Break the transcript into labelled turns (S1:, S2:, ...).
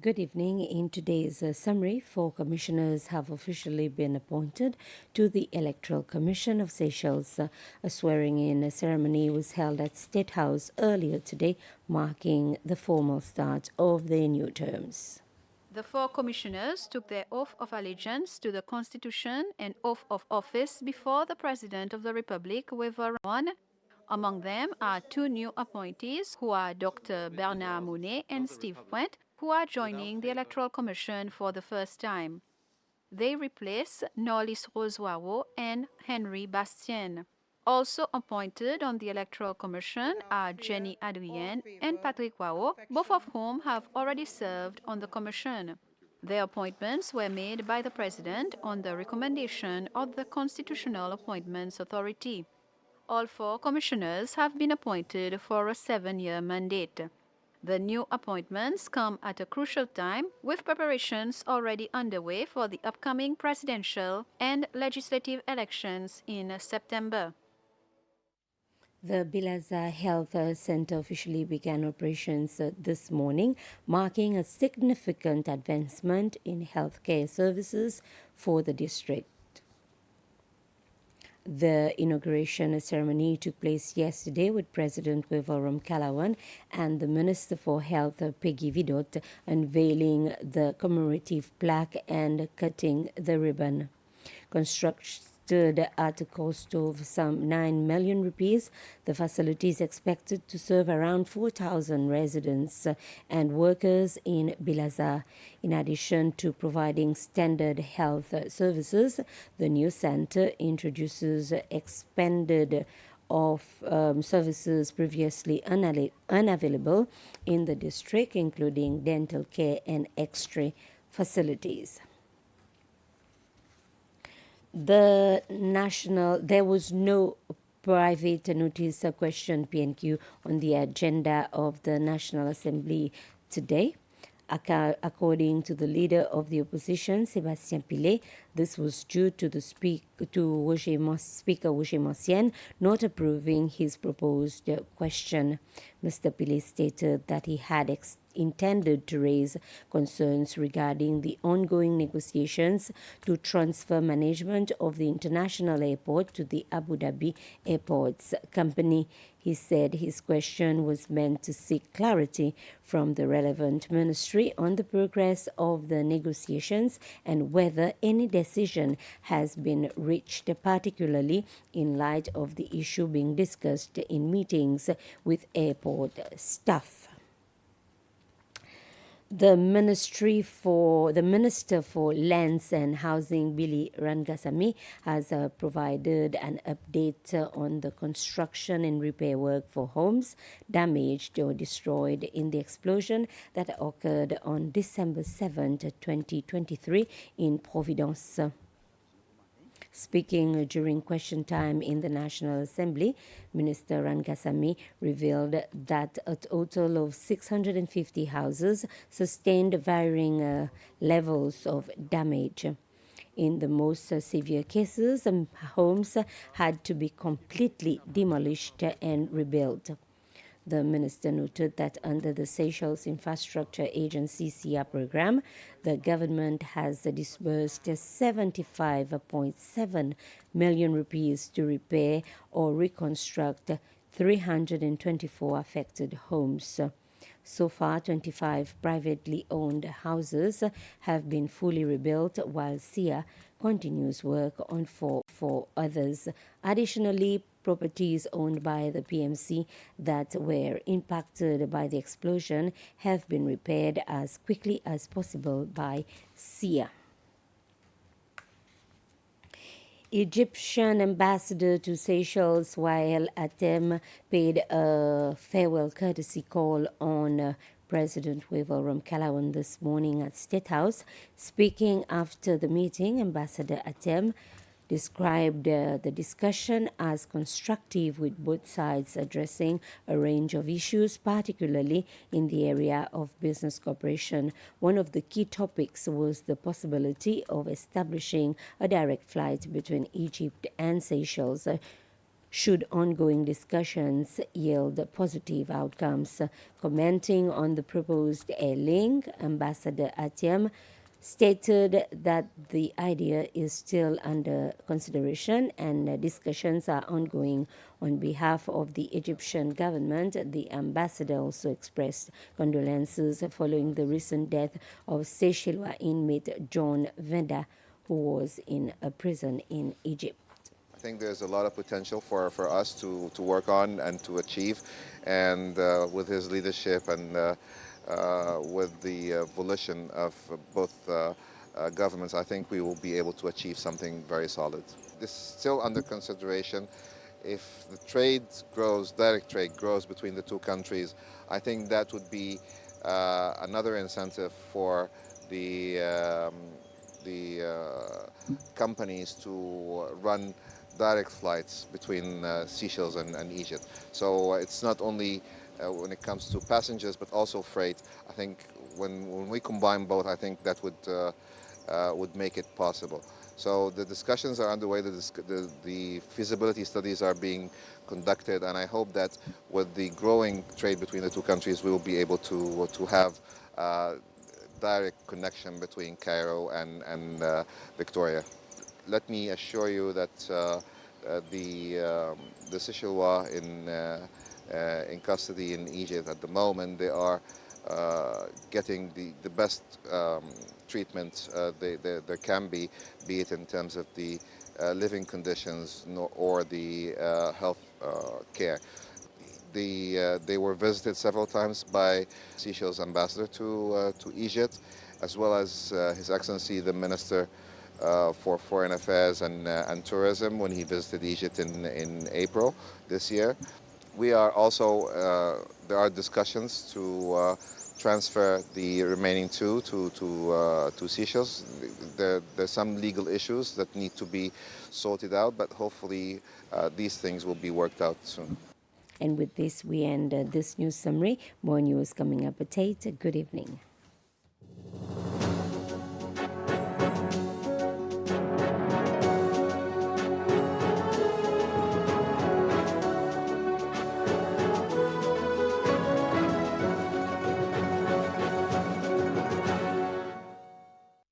S1: Good evening. In today's summary, 4 commissioners have officially been appointed to the Electoral Commission of Seychelles. A swearing-in ceremony was held at State House earlier today, marking the formal start of their new terms.
S2: The 4 commissioners took their oath of allegiance to the Constitution and oath of office before the President of the Republic with a one. Among them are 2 new appointees who are Dr. Bernard Monet and Steve Pointe, who are joining the Electoral Commission for the first time. They replace Norlis Rosoiro and Henry Bastien. Also appointed on the Electoral Commission are Jenny Adrien and Patrick Wao, both of whom have already served on the Commission. Their appointments were made by the President on the recommendation of the Constitutional Appointments Authority. All 4 commissioners have been appointed for a 7-year mandate. The new appointments come at a crucial time, with preparations already underway for the upcoming presidential and legislative elections in September.
S1: The Baie Lazare Health Center officially began operations this morning, marking a significant advancement in healthcare services for the district. The inauguration ceremony took place yesterday with President Wevarum Kalawan and the Minister for Health, Peggy Vidot, unveiling the commemorative plaque and cutting the ribbon. Construction at a cost of some 9 million rupees. The facility is expected to serve around 4,000 residents and workers in Baie Lazare. In addition to providing standard health services, the new center introduces expanded of services previously unavailable in the district, including dental care and X-ray facilities. There was no private notice question PNQ on the agenda of the National Assembly today. According to the leader of the opposition, Sébastien Pillet, this was due to the Speaker Roger Mancien not approving his proposed question. Mr. Pillet stated that he had intended to raise concerns regarding the ongoing negotiations to transfer management of the international airport to the Abu Dhabi Airports Company. He said his question was meant to seek clarity from the relevant ministry on the progress of the negotiations and whether any decision has been reached, particularly in light of the issue being discussed in meetings with airport staff. The Minister for Lands and Housing, Billy Rangasamy, has provided an update on the construction and repair work for homes damaged or destroyed in the explosion that occurred on December 7, 2023 in Providence. Speaking during question time in the National Assembly, Minister Rangasamy revealed that a total of 650 houses sustained varying levels of damage. In the most severe cases, homes had to be completely demolished and rebuilt. The minister noted that under the Seychelles Infrastructure Agency SIA program, the government has disbursed 75.7 million rupees to repair or reconstruct 324 affected homes. So far, 25 privately owned houses have been fully rebuilt, while SIA continues work on four others. Additionally, properties owned by the PMC that were impacted by the explosion have been repaired as quickly as possible by SIA. Egyptian ambassador to Seychelles, Wael Atem, paid a farewell courtesy call on President Wevarum Kalawan this morning at State House. Speaking after the meeting, Ambassador Atem described the discussion as constructive, with both sides addressing a range of issues, particularly in the area of business cooperation. One of the key topics was the possibility of establishing a direct flight between Egypt and Seychelles should ongoing discussions yield positive outcomes. Commenting on the proposed air link, Ambassador Atiam stated that the idea is still under consideration and discussions are ongoing. On behalf of the Egyptian government, the ambassador also expressed condolences following the recent death of Seychellois inmate John Venda, who was in a prison in Egypt.
S3: I think there's a lot of potential for us to work on and to achieve, and with his leadership and with the volition of both governments, I think we will be able to achieve something very solid. This is still under consideration. If the trade grows, direct trade grows between the two countries, I think that would be another incentive for the companies to run direct flights between Seychelles and Egypt. So it's not only when it comes to passengers, but also freight. I think when we combine both, I think that would make it possible. So the discussions are underway, the feasibility studies are being conducted, and I hope that with the growing trade between the two countries, we will be able to have direct connection between Cairo and Victoria. Let me assure you that the Seychellois in custody in Egypt at the moment, they are getting the best treatment there can be it in terms of the living conditions or the health care. They were visited several times by Seychelles ambassador to Egypt, as well as His Excellency the Minister for Foreign Affairs and Tourism when he visited Egypt in April this year. We are also, there are discussions to transfer the remaining two to Seychelles. There's some legal issues that need to be sorted out, but hopefully these things will be worked out soon.
S1: And with this, we end this news summary. More news coming up at 8. Good evening.